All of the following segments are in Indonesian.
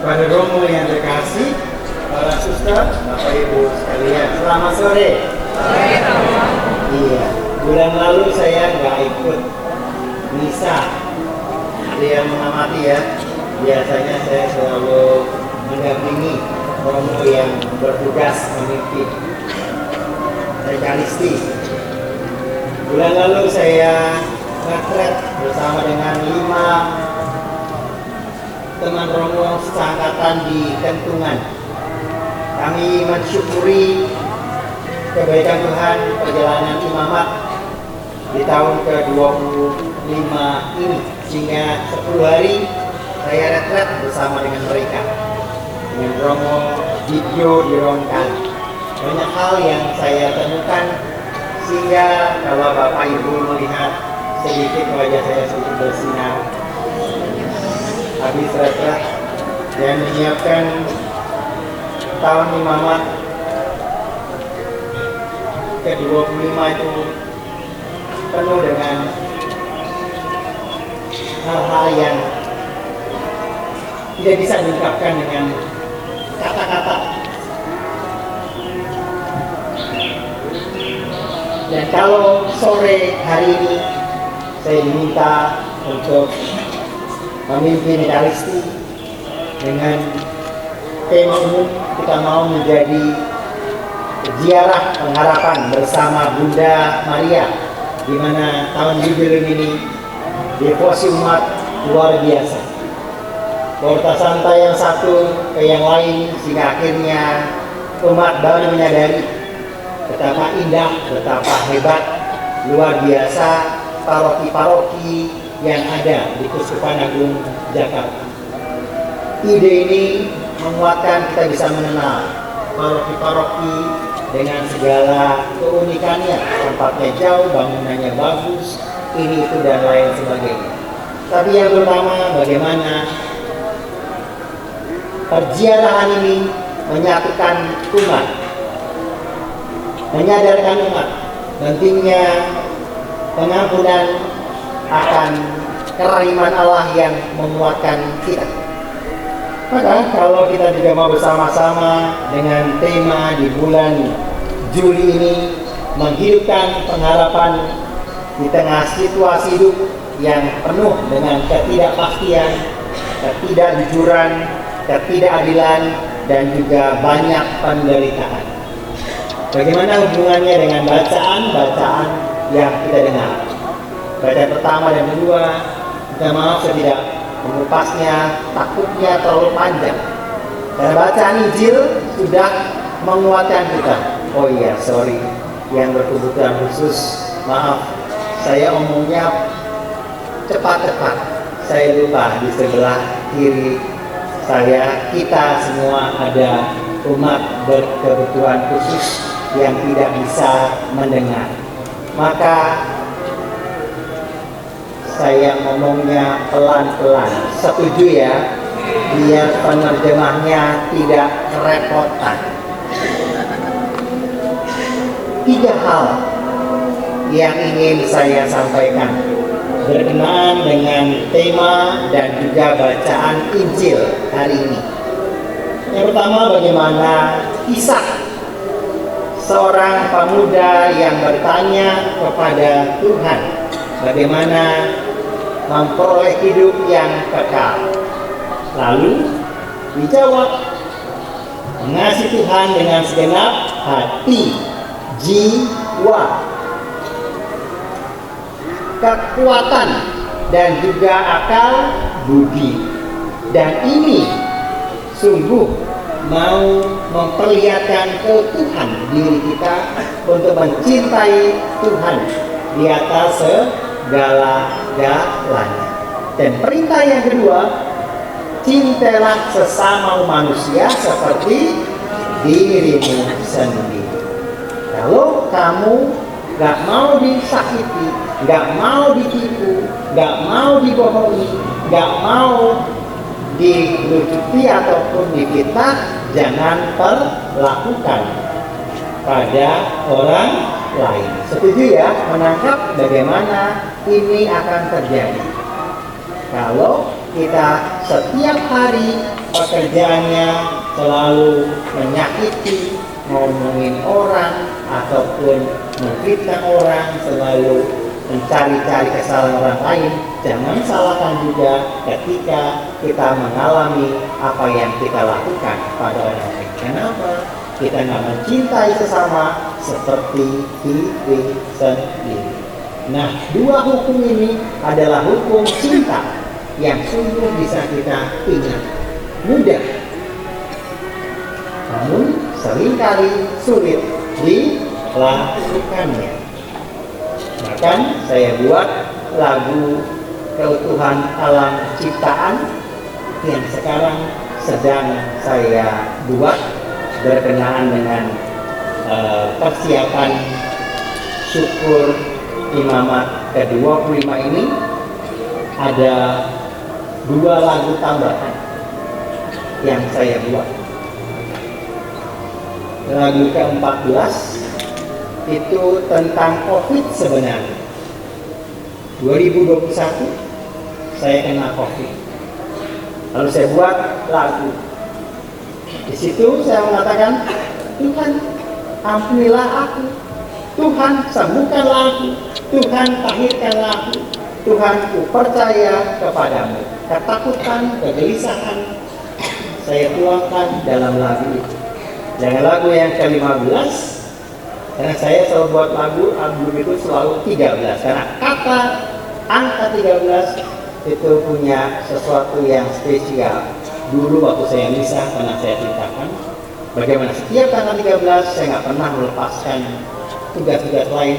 Pada Romo yang terkasih, para suster, Bapak Ibu sekalian, selamat sore. Sore, Romo. Iya, bulan lalu saya nggak ikut misa. Ada yang mengamati ya. Biasanya saya selalu mendampingi Romo yang bertugas memimpin Ekaristi. Bulan lalu saya retret bersama dengan 5 teman Romo seangkatan di Kentungan. Kami mensyukuri kebaikan Tuhan perjalanan imamat di tahun ke-25 ini, sehingga 10 hari saya retret bersama dengan mereka, dengan Romo Dibyo di Ronkali. Banyak hal yang saya temukan, sehingga kalau Bapak Ibu melihat sedikit wajah saya sedikit bersinar habis retret dan menyiapkan tahun imamat ke-25 itu penuh dengan hal-hal yang tidak bisa diungkapkan dengan kata-kata. Dan kalau sore hari ini saya diminta untuk memimpin Ekaristi dengan tema umum, kita mau menjadi ziarah pengharapan bersama Bunda Maria, di mana tahun jubileum ini devosi umat luar biasa. Porta Santa yang satu ke yang lain, sehingga akhirnya umat baru menyadari betapa indah, betapa hebat, luar biasa paroki-paroki yang ada di Keuskupan Agung Jakarta. Ide ini menguatkan kita bisa mengenal paroki-paroki dengan segala keunikannya, tempatnya jauh, bangunannya bagus, ini itu dan lain sebagainya. Tapi yang pertama, bagaimana perziarahan ini menyatukan umat, menyadarkan umat pentingnya pengampunan akan kerahiman Allah yang menguatkan kita. Maka kalau kita juga mau bersama-sama dengan tema di bulan Juli ini, menghidupkan pengharapan di tengah situasi hidup yang penuh dengan ketidakpastian, ketidakjujuran, ketidakadilan, dan juga banyak penderitaan. Bagaimana hubungannya dengan bacaan-bacaan yang kita dengar? Bacaan pertama dan kedua, kita maaf saya tidak mengupasnya, takutnya terlalu panjang. Karena bacaan Injil sudah menguatkan kita. Oh iya, sorry, yang berkebutuhan khusus, maaf, saya omongnya cepat-cepat. Saya lupa di sebelah kiri saya, kita semua ada umat berkebutuhan khusus yang tidak bisa mendengar. Maka saya ngomongnya pelan-pelan. Setuju ya? Biar penerjemahnya tidak kerepotan. 3 hal yang ingin saya sampaikan berkenaan dengan tema dan juga bacaan Injil hari ini. Yang pertama, bagaimana kisah seorang pemuda yang bertanya kepada Tuhan bagaimana memperoleh hidup yang kekal. Lalu dijawab, mengasihi Tuhan dengan segenap hati, jiwa, kekuatan, dan juga akal budi. Dan ini sungguh mau memperlihatkan ke Tuhan diri kita untuk mencintai Tuhan di atas segala-galanya. Dan perintah yang kedua, cintailah sesama manusia seperti dirimu sendiri. Kalau kamu gak mau disakiti, gak mau ditipu, gak mau dibohongi, gak mau dilucuti ataupun difitnah, jangan perlakukan pada orang lain. Setuju ya? Menangkap bagaimana ini akan terjadi kalau kita setiap hari pekerjaannya selalu menyakiti, ngomongin orang, ataupun memfitnah orang, selalu mencari-cari kesalahan orang lain, jangan salahkan juga ketika kita mengalami apa yang kita lakukan pada orang lain. Kenapa? Kita nggak mencintai sesama seperti diri sendiri. Nah, dua hukum ini adalah hukum cinta yang sungguh bisa kita ingat. Mudah, namun seringkali sulit dilakukannya. Bahkan saya buat lagu keutuhan alam ciptaan yang sekarang sedang saya buat berkenaan dengan persiapan syukur imamat ke-25 ini. Ada dua lagu tambahan yang saya buat. Lagu ke-14 itu tentang COVID sebenarnya. 2021 saya kena COVID. Lalu saya buat lagu. Di situ saya mengatakan, Tuhan ampunilah aku, Tuhan sembuhkanlah aku, Tuhan tahirkanlah aku, Tuhan ku percaya kepadamu. Ketakutan, kegelisahan saya tuangkan dalam lagu itu. Dengan lagu yang ke-15, karena saya selalu buat lagu, album itu selalu 13. Karena kata angka 13 itu punya sesuatu yang spesial. Dulu waktu saya misah, pernah saya ceritakan bagaimana setiap tanggal 13 saya nggak pernah melepaskan tugas-tugas lain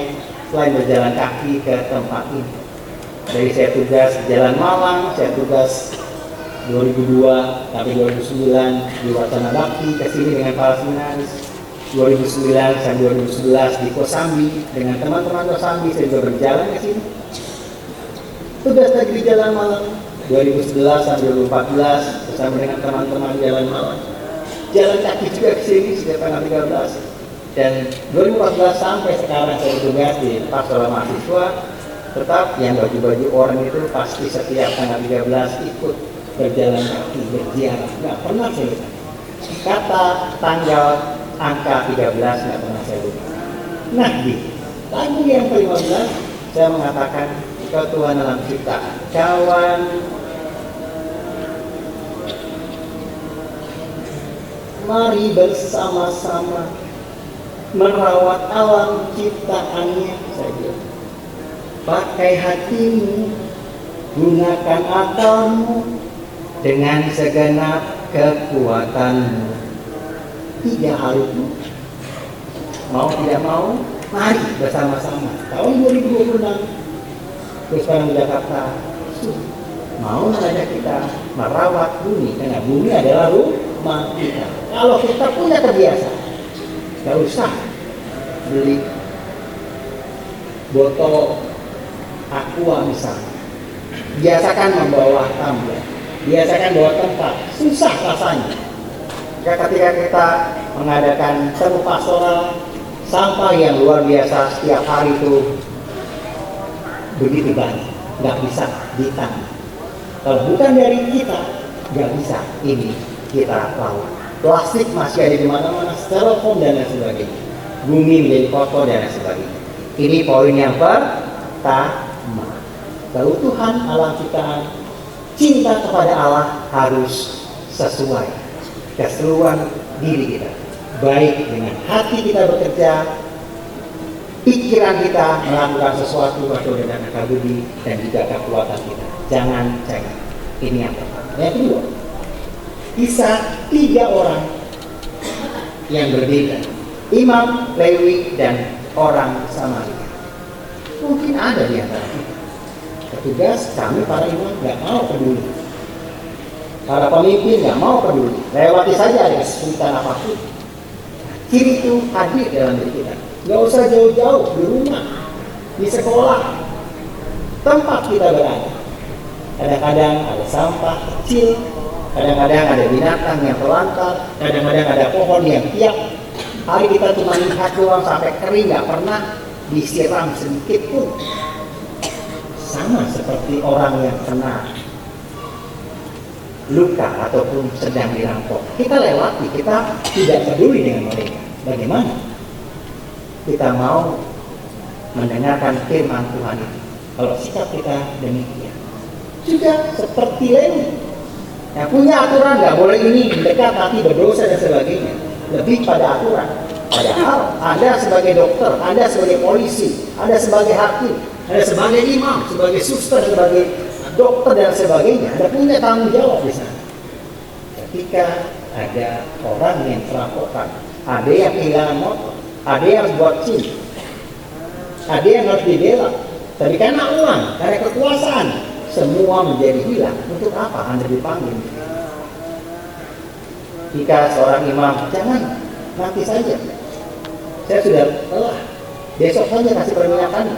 selain berjalan kaki ke tempat ini. Dari saya tugas Jalan Malang, saya tugas 2002 sampai 2009 di Wacana Bakti kesini dengan para seminaris. 2009 sampai 2011 di Kosambi dengan teman-teman Kosambi, saya juga berjalan ke sini. Tugas lagi di Jalan Malang 2011 sampai 2014 bersama dengan teman-teman Jalan Malang. Jalan kaki juga ke sini sejak tanggal 13. Dan 2014 sampai sekarang saya bertugas di Pastoral Mahasiswa. Tetap yang baju-baju orang itu pasti setiap tanggal 13 ikut berjalan kaki, berziarah. Nggak pernah saya lupa. Kata tanggal angka 13 nggak pernah saya lupa. Nah, di lagu yang ke-15 saya mengatakan ketuhanan alam ciptaan. Kawan, mari bersama-sama merawat alam ciptaannya. Saya bilang, pakai hatimu, gunakan akalmu dengan segenap kekuatanmu. 3 hal itu, mau tidak mau, mari bersama-sama. Tahun 2026, terus sekarang Jakarta mau mengajak kita merawat bumi, karena bumi adalah rumah kita. Kalau kita punya kebiasaan, gak usah beli botol aqua misalnya, biasakan membawa tumbler, biasakan bawa tempat, susah rasanya. Ketika kita mengadakan satu pastoral, sampah yang luar biasa setiap hari itu begitu banyak, nggak bisa ditangani. Kalau bukan dari kita, nggak bisa ini kita lawan. Plastik masih ada di mana-mana, styrofoam dan lain sebagainya. Bumi menjadi kotor dan lain sebagainya. Ini poin yang pertama. Keutuhan alam ciptaan, cinta kepada Allah harus sesuai keseluruhan diri kita. Baik dengan hati kita bekerja, pikiran kita melakukan sesuatu sesuai dengan akal budi, dan juga kekuatan kita. Jangan cengeng. Ini yang pertama. Yang kedua, kisah 3 orang yang berbeda, Imam, Lewi, dan orang Samaria. Mungkin ada di antara kita. Petugas kami para imam nggak mau peduli, para pemimpin nggak mau peduli, lewati saja ada kesulitan apapun. Ciri itu hadir dalam diri kita. Nggak usah jauh-jauh, di rumah, di sekolah, tempat kita berada. Kadang-kadang ada sampah kecil, kadang-kadang ada binatang yang terlantar, kadang-kadang ada pohon yang tiap hari kita cuma lihat doang sampai kering, nggak pernah disiram sedikit pun. Sama seperti orang yang kena luka ataupun sedang dirampok. Kita lewati, kita tidak peduli dengan mereka. Bagaimana kita mau mendengarkan firman Tuhan itu kalau sikap kita demikian? Juga seperti Lewi yang punya aturan, nggak boleh ini, mendekat nanti berdosa dan sebagainya. Lebih pada aturan. Padahal Anda sebagai dokter, Anda sebagai polisi, Anda sebagai hakim, Anda sebagai imam, sebagai suster, sebagai dokter dan sebagainya, Anda punya tanggung jawab di sana. Ketika ada orang yang perampokan, ada yang kehilangan motor, ada yang harus buat SIM, ada yang harus dibela, tapi karena uang, karena kekuasaan, semua menjadi hilang. Untuk apa Anda dipanggil? Jika seorang imam, jangan, nanti saja, saya sudah lelah, besok saja kasih perminyaannya,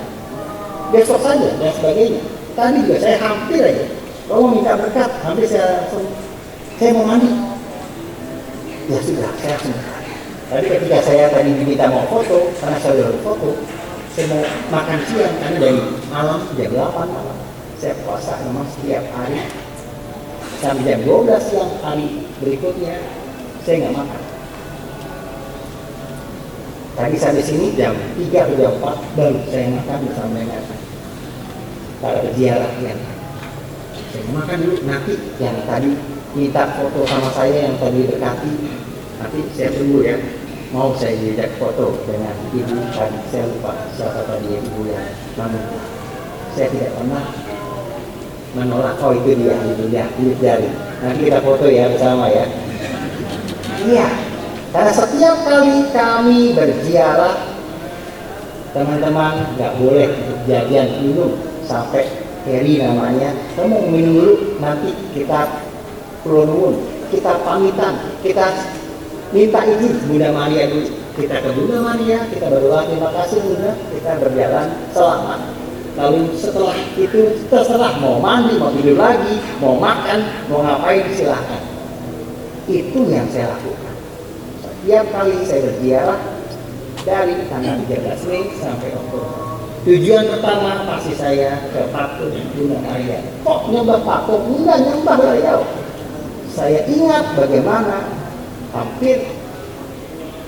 besok saja dan sebagainya. Tadi juga saya hampir aja, kalau minta berkat, hampir saya mau mandi. Ya sudah, saya langsung. Tapi ketika saya tadi diminta mau foto, karena saya udah foto, saya mau makan siang, karena dari malam, jam 8 malam, saya puasa memang setiap hari, sampai jam 12 siang hari berikutnya, saya nggak makan. Tadi sampai sini jam 3 atau jam 4, baru saya makan bersama dengan para peziarah yang saya makan dulu. Nanti yang tadi minta foto sama saya, yang tadi berkati, nanti saya tunggu ya, mau saya diajak foto dengan ibu, tadi saya lupa siapa tadi ibu yang, namun saya tidak pernah menolak. Oh itu dia, itu dia, ibu jari, nanti kita foto ya bersama ya. Iya, karena setiap kali kami berziarah, teman-teman nggak boleh untuk jajan minum sampai Heri namanya, kamu minum dulu, nanti kita kulonun, kita pamitan, kita minta izin Bunda Maria dulu, kita ke Bunda Maria, kita berdoa terima kasih Bunda, kita berjalan selamat. Lalu setelah itu terserah mau mandi, mau tidur lagi, mau makan, mau ngapain silahkan. Itu yang saya lakukan setiap kali saya berziarah dari tanggal 13 Mei sampai Oktober. Tujuan pertama pasti saya ke patung Bunda Maria. Kok nyembah patung? Enggak, nyembah beliau. Saya ingat bagaimana hampir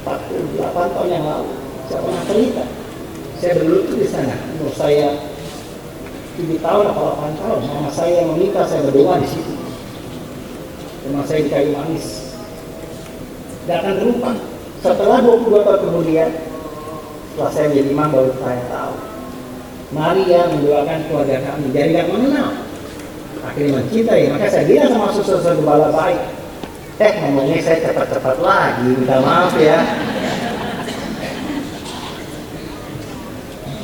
48 tahun yang lalu saya pernah cerita. Saya berlutut di sana. Umur saya 7 tahun atau 8 tahun. Mama saya meminta saya berdoa di situ. Rumah saya di Kayu Manis. Datang rumah. Setelah 22 tahun kemudian, setelah saya menjadi imam, baru saya tahu Maria mendoakan keluarga kami. Jadi nggak mengenal, akhirnya mencintai. Maka saya bilang sama suster gembala baik, ngomongnya saya cepat-cepat lagi, minta maaf ya.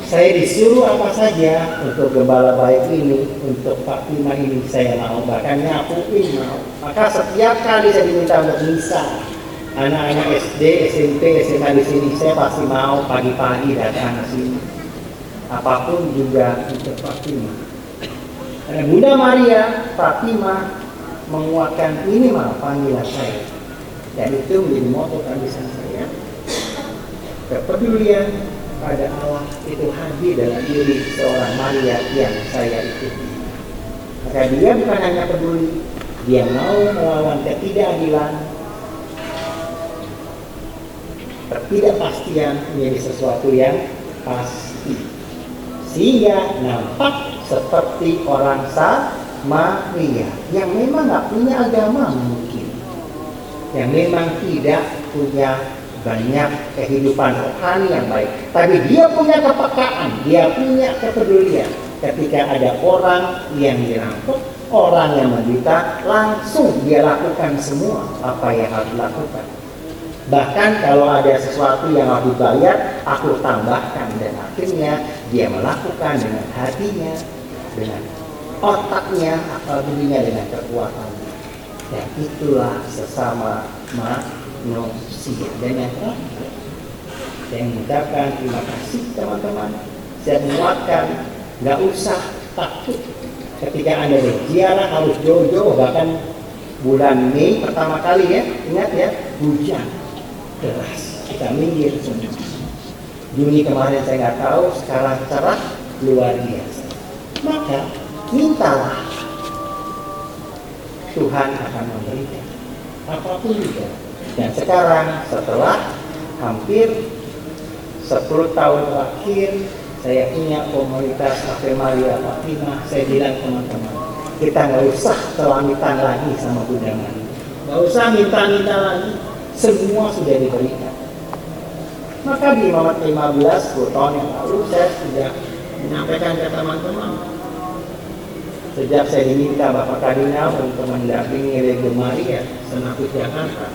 Saya disuruh apa saja untuk gembala baik ini, untuk Pak Prima ini saya mau, bahkan nyapuin mau. Maka setiap kali saya diminta untuk misa, anak-anak SD, SMP, SMA di sini, saya pasti mau pagi-pagi datang ke sini. Apapun juga untuk Fatima. Karena Bunda Maria, Fatima menguatkan minimal panggilan saya. Dan itu menjadi moto tulisan saya. Kepedulian pada Allah itu hadir dalam diri seorang Maria yang saya ikuti. Maka dia bukan hanya peduli, dia mau melawan ketidakadilan, ketidakpastian menjadi sesuatu yang pasti. Sehingga nampak seperti orang Samaria yang memang nggak punya agama mungkin, yang memang tidak punya banyak kehidupan rohani yang baik, tapi dia punya kepekaan, dia punya kepedulian. Ketika ada orang yang dirampok, orang yang menderita, langsung dia lakukan semua apa yang harus dilakukan. Bahkan kalau ada sesuatu yang harus dibayar, aku tambahkan. Dan akhirnya dia melakukan dengan hatinya, dengan otaknya, akal budinya, dengan kekuatannya. Dan itulah sesama manusia. Dan yang terakhir, saya mengucapkan terima kasih teman-teman. Saya menguatkan, gak usah takut ketika Anda berziarah harus jauh-jauh. Bahkan bulan Mei pertama kali ya, ingat ya, hujan deras, kita minggir semua. Juni kemarin saya nggak tahu, sekarang cerah luar biasa. Maka mintalah Tuhan akan memberikan apapun juga. Dan sekarang setelah hampir 10 tahun terakhir saya punya komunitas Ave Maria Fatima, saya bilang teman-teman, kita nggak usah selamitan lagi sama Bunda Maria, nggak usah minta-minta lagi, semua sudah diberikan. Maka di Mamat 15, 10 tahun yang lalu saya sudah menyampaikan ke teman-teman, sejak saya diminta Bapak Kardinal untuk mendampingi Legio Maria Senaput Jakarta,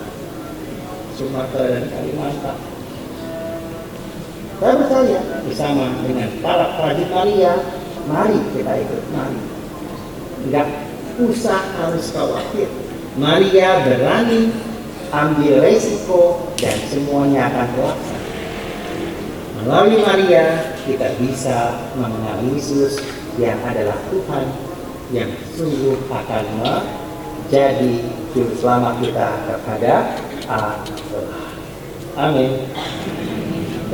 Sumatera dan Kalimantan, saya percaya bersama dengan para prajurit Maria, mari kita ikut, mari. Enggak usah harus khawatir. Maria berani ambil resiko dan semuanya akan terlaksana. Melalui Maria kita bisa mengenal Yesus yang adalah Tuhan yang sungguh akan menjadi juru selamat kita kepada Allah. Amin.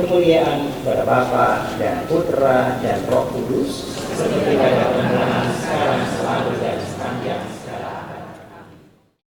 Kemuliaan kepada Bapa dan Putra dan Roh Kudus seperti pada